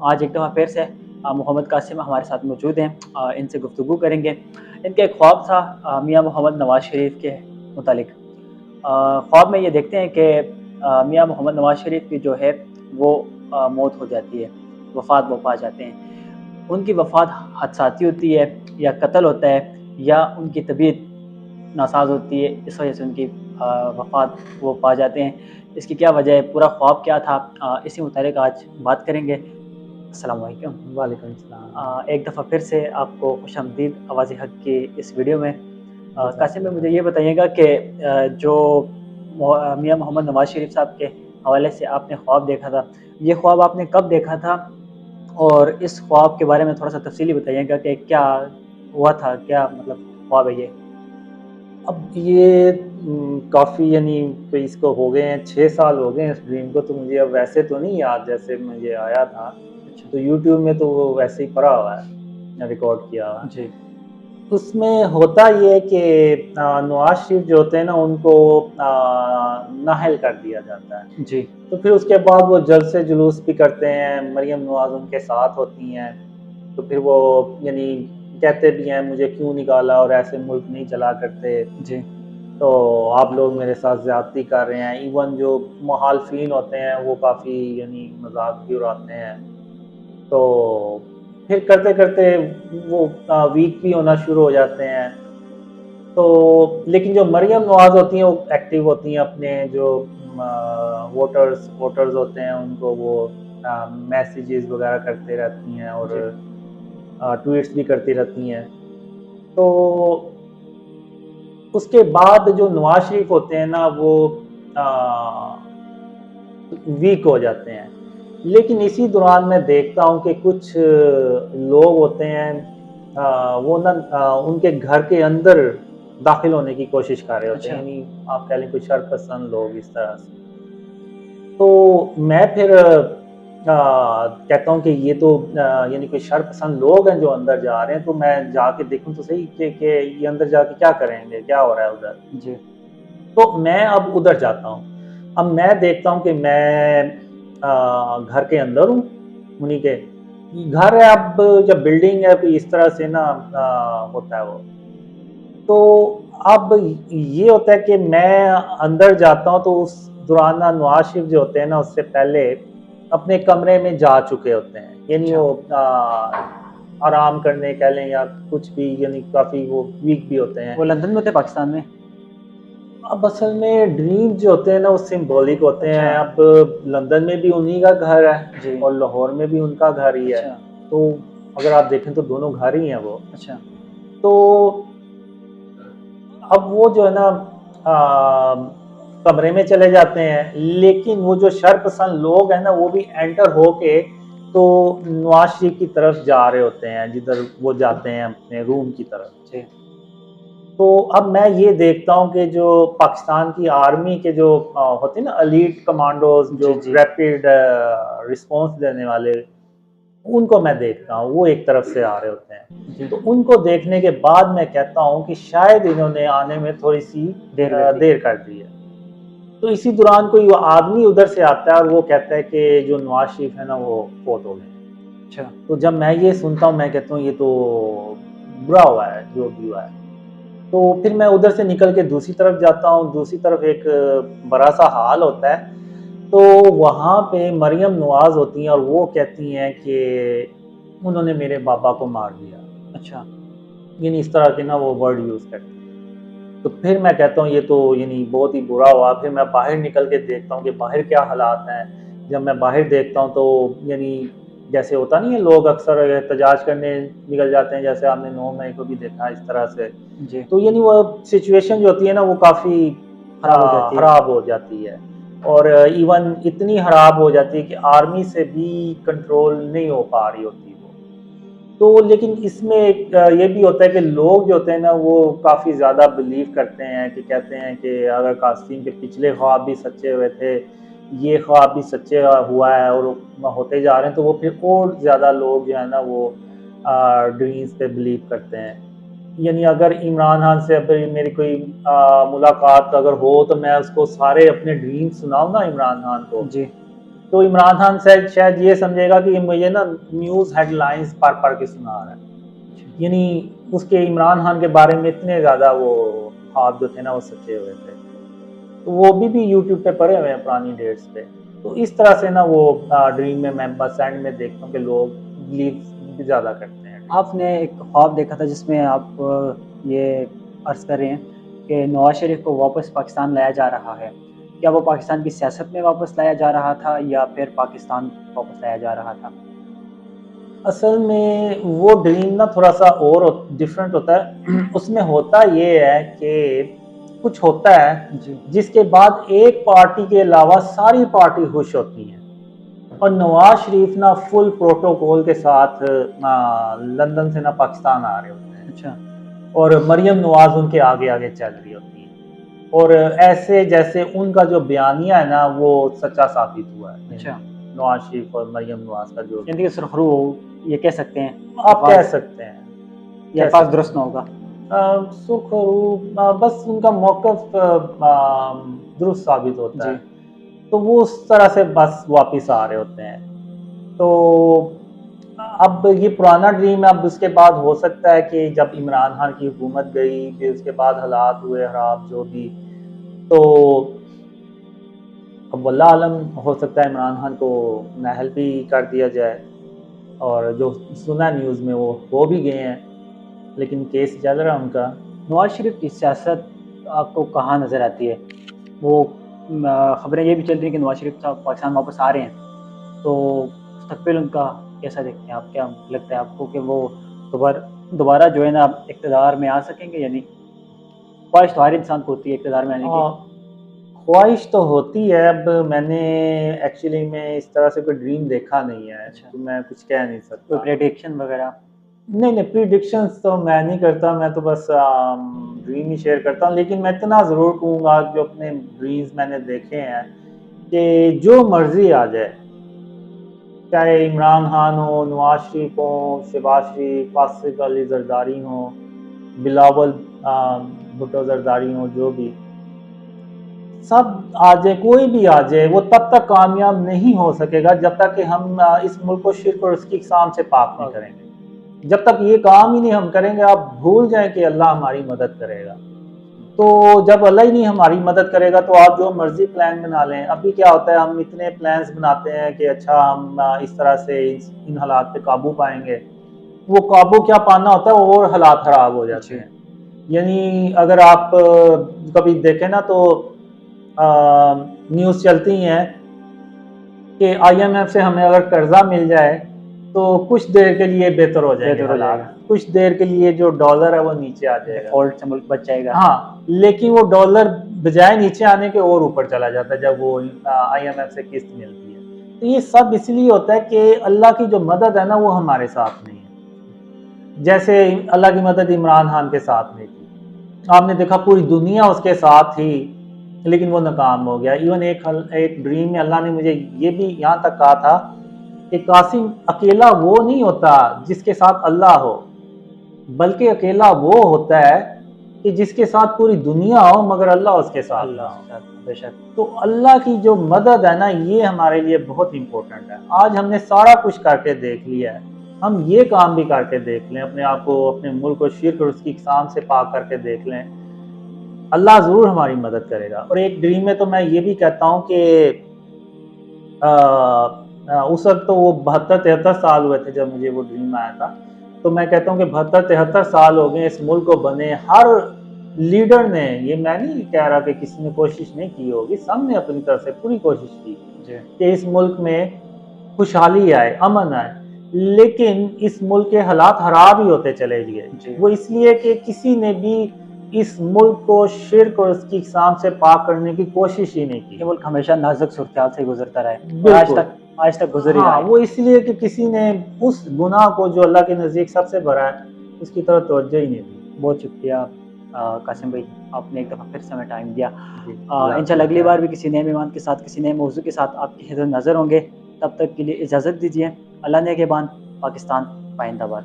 آج ایک دفعہ پھر سے محمد قاسم ہمارے ساتھ موجود ہیں، ان سے گفتگو کریں گے۔ ان کا ایک خواب تھا میاں محمد نواز شریف کے متعلق۔ خواب میں یہ دیکھتے ہیں کہ میاں محمد نواز شریف کی جو ہے وہ موت ہو جاتی ہے، وفات وہ پا جاتے ہیں۔ ان کی وفات حادثاتی ہوتی ہے یا قتل ہوتا ہے یا ان کی طبیعت ناساز ہوتی ہے، اس وجہ سے ان کی وفات وہ پا جاتے ہیں۔ اس کی کیا وجہ ہے، پورا خواب کیا تھا، اسی متعلق آج بات کریں گے۔ السلام علیکم۔ وعلیکم السلام۔ ایک دفعہ پھر سے آپ کو خوش آمدید آواز حق کی اس ویڈیو میں۔ قاسم میں مجھے یہ بتائیے گا کہ جو میاں محمد نواز شریف صاحب کے حوالے سے آپ نے خواب دیکھا تھا، یہ خواب آپ نے کب دیکھا تھا، اور اس خواب کے بارے میں تھوڑا سا تفصیلی بتائیے گا کہ کیا ہوا تھا، کیا مطلب خواب ہے یہ؟ اب یہ کافی کوئی اس کو ہو گئے ہیں 6 سال ہو گئے ہیں اس ڈریم کو، تو مجھے اب ویسے تو نہیں یاد جیسے مجھے آیا تھا، تو یوٹیوب میں تو وہ ویسے ہی پڑا ہوا ہے، ریکارڈ کیا ہوا ہے۔ جی اس میں ہوتا یہ ہے کہ نواز شریف جو ہوتے ہیں نا ان کو نااہل کر دیا جاتا ہے، جی تو پھر اس کے بعد وہ جلسے جلوس بھی کرتے ہیں، مریم نواز ان کے ساتھ ہوتی ہیں، تو پھر وہ کہتے بھی ہیں مجھے کیوں نکالا اور ایسے ملک نہیں چلا کرتے، جی تو آپ لوگ میرے ساتھ زیادتی کر رہے ہیں۔ ایون جو مخالفین ہوتے ہیں وہ کافی مذاق بھی اڑاتے ہیں، تو پھر کرتے کرتے وہ ویک بھی ہونا شروع ہو جاتے ہیں۔ تو لیکن جو مریم نواز ہوتی ہیں وہ ایکٹیو ہوتی ہیں، اپنے جو ووٹرز ہوتے ہیں ان کو وہ میسیجز وغیرہ کرتے رہتی ہیں اور جی ٹویٹس بھی کرتی رہتی ہیں۔ تو اس کے بعد جو نواز شریف ہوتے ہیں نا وہ ویک ہو جاتے ہیں، لیکن اسی دوران میں دیکھتا ہوں کہ کچھ لوگ ہوتے ہیں وہ نا ان کے گھر کے اندر داخل ہونے کی کوشش کر رہے ہوتے اچھا ہیں، آپ کہہ لیں کوئی شر پسند لوگ اس طرح سے۔ تو میں پھر کہتا ہوں کہ یہ تو کوئی شر پسند لوگ ہیں جو اندر جا رہے ہیں، تو میں جا کے دیکھوں تو صحیح کہ یہ اندر جا کے کیا کریں گے، کیا ہو رہا ہے ادھر۔ جی تو میں اب ادھر جاتا ہوں، اب میں دیکھتا ہوں کہ میں گھر کے اندر ہوں، انہیں کے گھر ہے، اب جب بلڈنگ ہے کوئی اس طرح سے نا ہوتا ہے وہ، تو اب یہ ہوتا ہے کہ میں اندر جاتا ہوں تو اس دوران نواز شریف جو ہوتے ہیں نا اس سے پہلے اپنے کمرے میں جا چکے ہوتے ہیں، اچھا وہ آرام کرنے کہہ لیں یا کچھ بھی، کافی وہ ویک بھی ہوتے ہیں۔ وہ لندن میں تھے، پاکستان میں؟ اب اصل میں ڈریم جو ہوتے ہیں نا وہ سمبولک ہوتے ہیں، اچھا اب لندن میں بھی انہی کا گھر ہے جی اور لاہور میں بھی ان کا گھر ہی ہے، اچھا تو اگر آپ دیکھیں تو دونوں گھر ہی ہیں وہ۔ اچھا تو اب وہ جو ہے نا کمرے میں چلے جاتے ہیں، لیکن وہ جو شر پسند لوگ ہیں نا وہ بھی انٹر ہو کے تو نواز شریف کی طرف جا رہے ہوتے ہیں، جدھر وہ جاتے ہیں اپنے روم کی طرف۔ جی تو اب میں یہ دیکھتا ہوں کہ جو پاکستان کی آرمی کے جو ہوتے ہیں نا ایلیٹ کمانڈوز، جو جی جی ریپڈ رسپانس دینے والے، ان کو میں دیکھتا ہوں وہ ایک طرف سے آ رہے ہوتے ہیں۔ جی تو ان کو دیکھنے کے بعد میں کہتا ہوں کہ شاید انہوں نے آنے میں تھوڑی سی دیر کر دی ہے۔ تو اسی دوران کوئی آدمی ادھر سے آتا ہے اور وہ کہتا ہے کہ جو نواز شریف ہے نا وہ فوت ہو گئے۔ اچھا تو جب میں یہ سنتا ہوں میں کہتا ہوں یہ تو برا ہوا ہے جو بھی ہوا ہے۔ تو پھر میں ادھر سے نکل کے دوسری طرف جاتا ہوں، دوسری طرف ایک بڑا سا ہال ہوتا ہے، تو وہاں پہ مریم نواز ہوتی ہیں اور وہ کہتی ہیں کہ انہوں نے میرے بابا کو مار دیا، اچھا اس طرح کے نا وہ ورڈ یوز کرتے ہیں۔ تو پھر میں کہتا ہوں یہ تو بہت ہی برا ہوا۔ پھر میں باہر نکل کے دیکھتا ہوں کہ باہر کیا حالات ہیں۔ جب میں باہر دیکھتا ہوں تو جیسے ہوتا نہیں ہے لوگ اکثر احتجاج کرنے نکل جاتے ہیں، جیسے آپ نے 9 مئی کو بھی دیکھا اس طرح سے، جی تو وہ سچویشن جو ہوتی ہے نا وہ کافی خراب ہو جاتی ہے، اور ایون اتنی خراب ہو جاتی ہے کہ آرمی سے بھی کنٹرول نہیں ہو پا رہی ہوتی وہ۔ تو لیکن اس میں ایک یہ بھی ہوتا ہے کہ لوگ جو ہوتے ہیں نا وہ کافی زیادہ بلیو کرتے ہیں، کہ کہتے ہیں کہ اگر قاسم کے پچھلے خواب بھی سچے ہوئے تھے، یہ خواب بھی سچے ہوا ہے اور ہوتے جا رہے ہیں، تو وہ پھر اور زیادہ لوگ جو ہے نا وہ ڈریمز پہ بلیو کرتے ہیں۔ اگر عمران خان سے میری کوئی ملاقات اگر ہو تو میں اس کو سارے اپنے ڈریم سناؤں نا عمران خان کو، جی تو عمران خان شاید یہ سمجھے گا کہ مجھے نا نیوز ہیڈ لائنز پڑھ کے سنا رہا ہے، یعنی اس کے عمران خان کے بارے میں اتنے زیادہ وہ خواب جو تھے نا وہ سچے ہوئے تھے، تو وہ بھی یوٹیوب پہ پڑے ہوئے ہیں پرانی ڈیٹس پہ. تو اس طرح سے نا وہ ڈریم میں بس اینڈ میں دیکھتا ہوں کہ لوگ بلیو زیادہ کرتے ہیں. آپ نے ایک خواب دیکھا تھا جس میں آپ یہ عرض کر رہے ہیں کہ نواز شریف کو واپس پاکستان لایا جا رہا ہے. کیا وہ پاکستان کی سیاست میں واپس لایا جا رہا تھا یا پھر پاکستان واپس لایا جا رہا تھا؟ اصل میں وہ ڈریم نا تھوڑا سا اور ڈفرینٹ ہوتا ہے. اس میں ہوتا یہ ہے کہ کچھ ہوتا ہے جی جس کے بعد ایک پارٹی کے علاوہ ساری پارٹی خوش ہوتی ہیں، اور نواز شریف نا فل پروٹوکول کے ساتھ لندن سے نا پاکستان آ رہے ہوتے ہیں. اچھا. اور مریم نواز ان کے آگے آگے چل رہی ہوتی ہیں، اور ایسے جیسے ان کا جو بیانیہ ہے نا وہ سچا ثابت ہوا ہے. اچھا. نواز شریف اور مریم نواز کا جو یعنی کہ سرخرو یہ کہہ سکتے ہیں آپ کہہ سکتے ہیں، یہ الفاظ درست نہ ہوگا. سرخرو بس ان کا موقف درست ثابت ہوتا ہے. جی. تو وہ اس طرح سے بس واپس آ رہے ہوتے ہیں. تو اب یہ پرانا ڈریم ہے. اب اس کے بعد ہو سکتا ہے کہ جب عمران خان کی حکومت گئی پھر اس کے بعد حالات ہوئے خراب جو بھی، تو اب واللہ عالم ہو سکتا ہے عمران خان کو نااہل بھی کر دیا جائے، اور جو سنا نیوز میں وہ ہو بھی گئے ہیں، لیکن کیس چل رہا ان کا. نواز شریف کی سیاست آپ کو کہاں نظر آتی ہے؟ وہ خبریں یہ بھی چل رہی ہیں کہ نواز شریف صاحب پاکستان واپس آ رہے ہیں، تو مستقبل ان کا کیسا دیکھتے ہیں آپ؟ کیا لگتا ہے آپ کو کہ وہ دوبارہ جو ہے نا اقتدار میں آ سکیں گے؟ یعنی خواہش تو ہر انسان کو ہوتی ہے اقتدار میں آنے کی. خواہش تو ہوتی ہے. اب میں نے ایکچولی میں اس طرح سے کوئی ڈریم دیکھا نہیں ہے، تو میں کچھ کہہ نہیں سکتا. کوئی پریڈکشن وغیرہ؟ نہیں، پریڈکشنز تو میں نہیں کرتا. میں تو بس ڈریم ہی شیئر کرتا ہوں. لیکن میں اتنا ضرور کہوں گا جو اپنے ڈریمز میں نے دیکھے ہیں کہ جو مرضی آ جائے، چاہے عمران خان ہو، نواز شریف ہو، شہباز شریف، آصف علی زرداری ہوں، بلاول بھٹو زرداری ہوں، جو بھی سب آ جائے، کوئی بھی آ جائے، وہ تب تک کامیاب نہیں ہو سکے گا جب تک کہ ہم اس ملک کو شرک اور اس کی اقسام سے پاک نہیں کریں گے. جب تک یہ کام ہی نہیں ہم کریں گے، آپ بھول جائیں کہ اللہ ہماری مدد کرے گا. تو جب اللہ ہی نہیں ہماری مدد کرے گا تو آپ جو مرضی پلان بنا لیں. ابھی کیا ہوتا ہے، ہم اتنے پلانز بناتے ہیں کہ اچھا ہم اس طرح سے ان حالات پہ قابو پائیں گے. وہ قابو کیا پانا ہوتا ہے اور حالات خراب ہو جاتے ہیں. یعنی اگر آپ کبھی دیکھیں نا تو نیوز چلتی ہیں کہ IMF سے ہمیں اگر قرضہ مل جائے تو کچھ دیر کے لیے بہتر ہو جائے گا، کچھ دیر کے لیے جو ڈالر ہے وہ نیچے آ جائے گا، ڈیفالٹ سے ملک بچ جائے گا. ہاں، لیکن وہ ڈالر بجائے نیچے آنے کے اور اوپر چلا جاتا ہے جب وہ IMF سے قسط ملتی ہے. تو یہ سب اس لیے ہوتا ہے کہ اللہ کی جو مدد ہے نا وہ ہمارے ساتھ نہیں ہے. جیسے اللہ کی مدد عمران خان کے ساتھ نہیں تھی، آپ نے دیکھا پوری دنیا اس کے ساتھ تھی لیکن وہ ناکام ہو گیا. ایون ایک ڈریم میں اللہ نے مجھے یہ بھی یہاں تک کہا تھا کہ قاسم اکیلا وہ نہیں ہوتا جس کے ساتھ اللہ ہو، بلکہ اکیلا وہ ہوتا ہے کہ جس کے ساتھ پوری دنیا ہو مگر اللہ اس کے ساتھ نہ ہو. بے شک. تو اللہ کی جو مدد ہے نا یہ ہمارے لیے بہت امپورٹنٹ ہے. آج ہم نے سارا کچھ کر کے دیکھ لیا ہے، ہم یہ کام بھی کر کے دیکھ لیں، اپنے آپ کو، اپنے ملک کو شرک اور اس کی اقسام سے پاک کر کے دیکھ لیں، اللہ ضرور ہماری مدد کرے گا. اور ایک ڈریم میں تو میں یہ بھی کہتا ہوں کہ اس وقت تو وہ 72-73 سال ہوئے تھے جب مجھے وہ ڈریم آیا تھا. تو میں کہتا ہوں کہ 72-73 سال ہو گئے اس ملک کو بنے. ہر لیڈر نے، یہ میں نہیں کہہ رہا کہ کسی نے کوشش نہیں کی ہوگی، سب نے اپنی طرف سے پوری کوشش کی کہ اس ملک میں خوشحالی آئے، امن آئے، لیکن اس ملک کے حالات خراب ہی ہوتے چلے گئے. وہ اس لیے کہ کسی نے بھی اس ملک کو شرک اور اس کی اقسام سے پاک کرنے کی کوشش ہی نہیں کی. یہ ملک ہمیشہ نازک صورتحال سے گزرتا رہا ہے، آج تک گزر ہی رہا ہے. وہ اس لیے کہ کسی نے اس گناہ کو جو اللہ کے نزدیک سب سے بڑا ہے اس کی طرف توجہ ہی نہیں دی. بہت شکریہ قاسم بھائی، آپ نے ایک دفعہ پھر سے ہمیں ٹائم دیا. انشاءاللہ اگلی بار بھی کسی نئے مہمان کے ساتھ، کسی نئے موضوع کے ساتھ آپ کی حضور نظر ہوں گے. تب تک کے لیے اجازت دیجیے. اللہ نگہبان. پاکستان پائندہ باد.